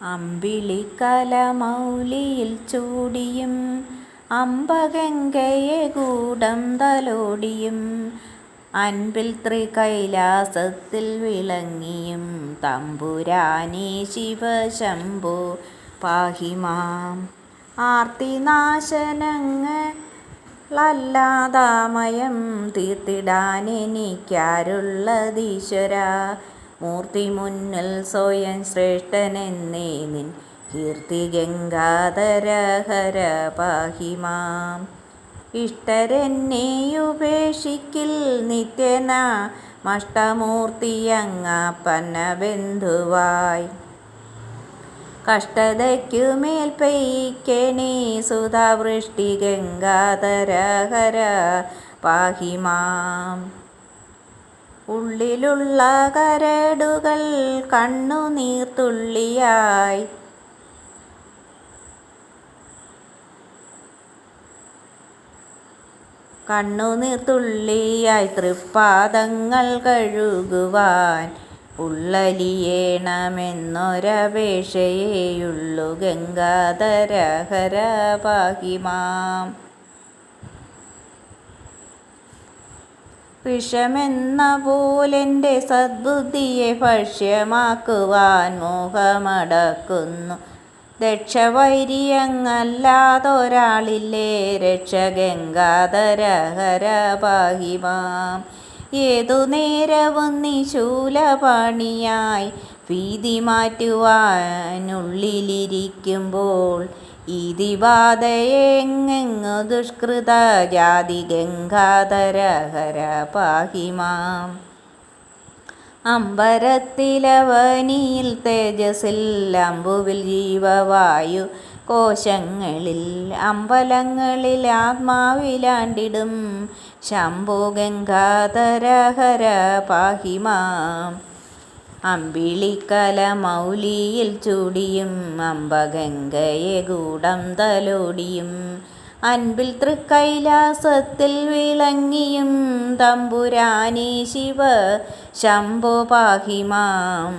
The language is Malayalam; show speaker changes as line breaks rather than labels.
അമ്പിളിക്കലമൗലിയിൽ ചൂടിയും അംബഗംഗയെ കൂടം തലോടിയും അൻപിൽ ത്രികൈലാസത്തിൽ വിളങ്ങിയും തമ്പുരാനേ ശിവശംഭോ പാഹിമാം. ആർത്തിനാശനങ്ങളല്ലാതാമയം തീർത്തിടാനെനിക്കാരുള്ളതീശ്വരാ. മൂർത്തി മുന്നിൽ സ്വയം ശ്രേഷ്ഠനെന്നേ നിൻ കീർത്തി ഗംഗാധര ഹര പാഹിമാം. ഇഷ്ടരെന്നെയുപേക്ഷിക്കിൽ നിത്യനാമഷ്ടമൂർത്തിയങ്ങപ്പന്ന ബന്ധുവായി. കഷ്ടതയ്ക്കുമേൽ പെയ്യിക്കണേ സുധാവൃഷ്ടി ഗംഗാധര ഹര പാഹിമാം. ഉള്ളിലുള്ള കരടുകൾ കണ്ണുനീർത്തുള്ളിയായി തൃപ്പാദങ്ങൾ കഴുകുവാൻ ഉള്ളലിയേണമെന്നൊരപേക്ഷയേയുള്ളു ഗംഗാധര ഹര പാഹിമാം. വിഷമെന്ന പോലെൻ്റെ സദ്ബുദ്ധിയെ ഭക്ഷ്യമാക്കുവാൻ മോഹമടക്കുന്നു ദക്ഷവൈരിയങ്ങല്ലാതൊരാളില്ലേ രക്ഷ ഗംഗാധര ഹര പാഹിമാം. ഏതു നേരവും നിശൂലപാണിയായി ഭീതി മാറ്റുവാനുള്ളിലിരിക്കുമ്പോൾ ഈതിബാധയെങ്ങെങ്ങു ദുഷ്കൃത ജാതി ഗംഗാധര ഹര പാഹിമാം. അമ്പരത്തിലവനിയിൽ തേജസ്സിൽ അമ്പുവിൽ ജീവവായു കോശങ്ങളിൽ അമ്പലങ്ങളിൽ ആത്മാവിലാണ്ടിടും ശംഭോ ഗംഗാധര ഹര പാഹിമാം. അമ്പിളിക്കലമൗലിയിൽ ചൂടിയും അംബഗംഗയെ കൂടം തലോടിയും അൻപിൽ തൃക്കൈലാസത്തിൽ വിളങ്ങിയും തമ്പുരാനേ ശിവ ശംഭോ പാഹിമാം.